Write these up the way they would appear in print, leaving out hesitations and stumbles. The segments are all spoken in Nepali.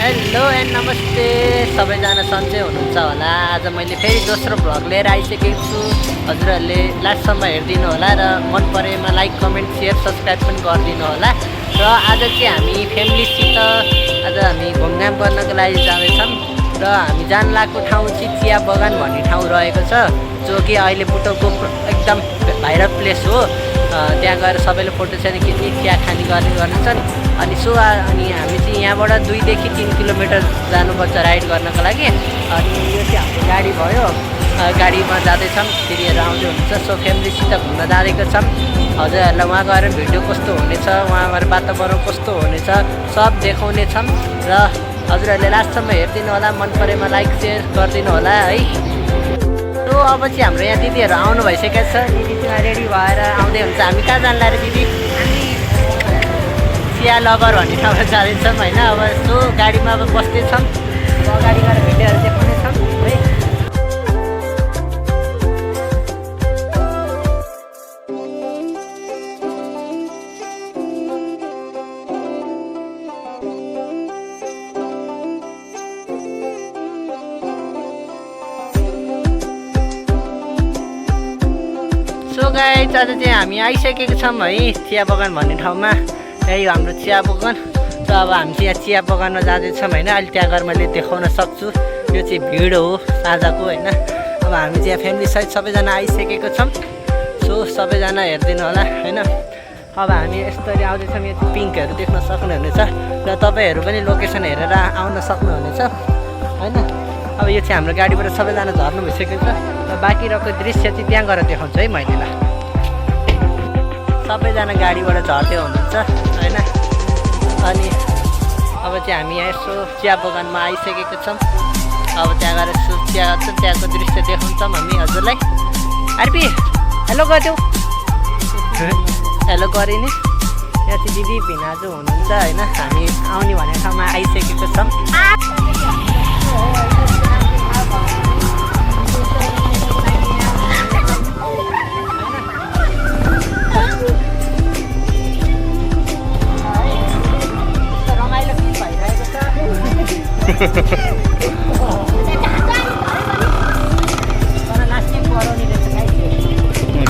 हेलो एन्ड नमस्ते सबैजना सन्चै हुनुहुन्छ होला। आज मैले फेरि दोस्रो भ्लग लिएर आइसकेको छु। हजुरहरूले लास्टसम्म हेरिदिनु होला र मन परेमा लाइक कमेन्ट सेयर सब्सक्राइब पनि गरिदिनु होला। र आज चाहिँ हामी फ्यामिलीसित आज हामी घुमघाम गर्नको लागि जाँदैछौँ र हामी जान लागेको ठाउँ चाहिँ चिया बगान भन्ने ठाउँ रहेको छ, जो कि अहिले बुटोलको एकदम भाइरल प्लेस हो। त्यहाँ गएर सबैले फोटो सेसन खिच्ने चिया खाने गर्नेछन्। अनि हामी चाहिँ यहाँबाट 2 देखि 3 किलोमिटर जानुपर्छ राइड गर्नको लागि। अनि यो चाहिँ हाम्रो गाडी भयो, गाडीमा जाँदैछौँ, फेरिहरू आउँदै हुनुहुन्छ। सो फ्यामिलीसित घुम्न जाँदैको छौँ। हजुरहरूलाई वहाँ गएर भिडियो कस्तो हुनेछ, वहाँ गएर वातावरण कस्तो हुनेछ सब देखाउने छौँ र हजुरहरूले लास्टसम्म हेरिदिनु होला। मन परेमा लाइक सेयर गरिदिनु होला है। सो अब चाहिँ हाम्रो यहाँ दिदीहरू आउनु भइसकेको छ। दिदी चाहिँ रेडी भएर आउँदै हुन्छ। हामी कहाँ जानु लाग्यो दिदी? चिया लभर भन्ने ठाउँमा जाँदैछौँ होइन। अब यसो गाडीमा अब बस्दैछौँ, अगाडि गएर भिडियोहरू देखाउनेछौँ है। सो गाइस आज चाहिँ हामी आइसकेको छौँ है चिया बगान भन्ने ठाउँमा। यही हो हाम्रो चिया बगान। र अब हामी चाहिँ यहाँ चिया बगानमा जाँदैछौँ होइन। अहिले त्यहाँ गएर मैले देखाउन सक्छु। यो चाहिँ भिड हो साँझको होइन। अब हामी चाहिँ यहाँ फ्यामिली सहित सबैजना आइसकेको छौँ। सो सबैजना हेरिदिनु होला होइन। अब हामी यस्तरी आउँदैछौँ। यो पिङ्कहरू देख्न सक्नुहुनेछ र तपाईँहरू पनि लोकेसन हेरेर आउन सक्नुहुनेछ होइन। अब यो चाहिँ हाम्रो गाडीबाट सबैजना झर्नु भइसकेको छ र बाँकी रहेको दृश्य चाहिँ त्यहाँ गएर देखाउँछु है मैले। ल सबैजना गाडीबाट झर्दै हुनुहुन्छ होइन। अनि अब चाहिँ हामी यहाँ यसो चिया बगानमा आइसकेको छौँ। अब त्यहाँ गएर यसो चिया त्यहाँको दृश्य देखाउँछौँ हामी हजुरलाई। आरपी हेलो गरिदेऊ, हेलो गरे नि। यहाँ चाहिँ दिदी भिनाजु हुनुहुन्छ होइन। हामी आउने भन्ने ठाउँमा आइसकेको छौँ।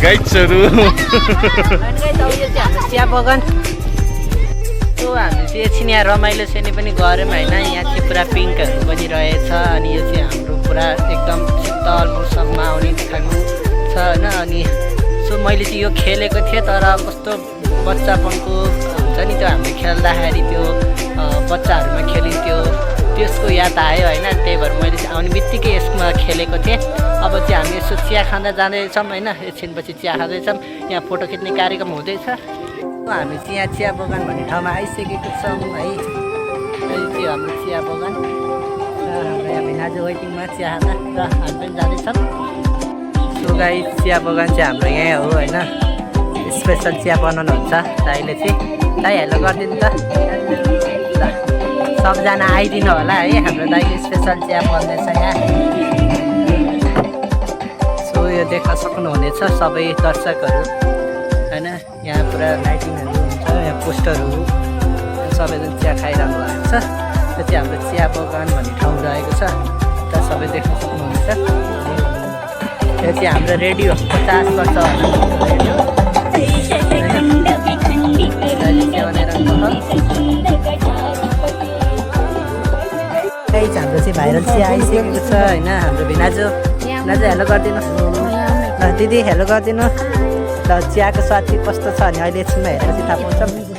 गाइड्सहरू चिया बगान। सो हामी चाहिँ एकछिन यहाँ रमाइलो सेनी पनि गऱ्यौँ होइन। यहाँ चाहिँ पुरा पिङ्कहरू पनि रहेछ। अनि यो चाहिँ हाम्रो पुरा एकदम शीतल मौसममा आउने खानु छ होइन। अनि सो मैले चाहिँ यो खेलेको थिएँ, तर कस्तो बच्चापनको हुन्छ नि त्यो हामीले खेल्दाखेरि त्यो बच्चाहरूमा खेलिन्थ्यो त्यसको याद आयो होइन। त्यही भएर मैले चाहिँ आउने बित्तिकै यसमा खेलेको थिएँ। अब चाहिँ हामी यसो चिया खाँदा जाँदैछौँ होइन। एकछिनपछि चिया खाँदैछौँ। यहाँ फोटो खिच्ने कार्यक्रम हुँदैछ। हामी चाहिँ यहाँ चिया बगान भन्ने ठाउँमा आइसकेको छौँ है। यो चाहिँ हाम्रो चिया बगान र हाम्रो यहाँ भिनाजु वेटिङमा चिया खाँदा र हामी पनि जाँदैछौँ। सो गाइस चिया बगान चाहिँ हाम्रो यहाँ हो होइन। स्पेसल चिया बनाउनुहुन्छ दाइले चाहिँ। दाइ हेलो गरिदिनु त। सबजना आइदिनु होला है। हाम्रो दाइले स्पेसल चिया बन्दैछ यहाँ। सो यो देख्न सक्नुहुनेछ सबै दर्शकहरू होइन। यहाँ पुरा लाइटिङहरू हुन्छ, यहाँ पोस्टरहरू, सबैजना चिया खाइरहनु भएको छ। त्यो चाहिँ हाम्रो चिया बगान भन्ने ठाउँ रहेको छ। त्यहाँ सबै देख्न सक्नुहुनेछ। यो चाहिँ हाम्रो रेडियो 50 वर्ष रेडियो हाम्रो चाहिँ भाइरल चिया आइसकेको छ होइन। हाम्रो भिनाजु हेलो गरिदिनु ल। दिदी हेलो गरिदिनु ल। चियाको स्वाद चाहिँ कस्तो छ भने अहिले एकछिनमा हेरेपछि थाहा पाउँछौँ।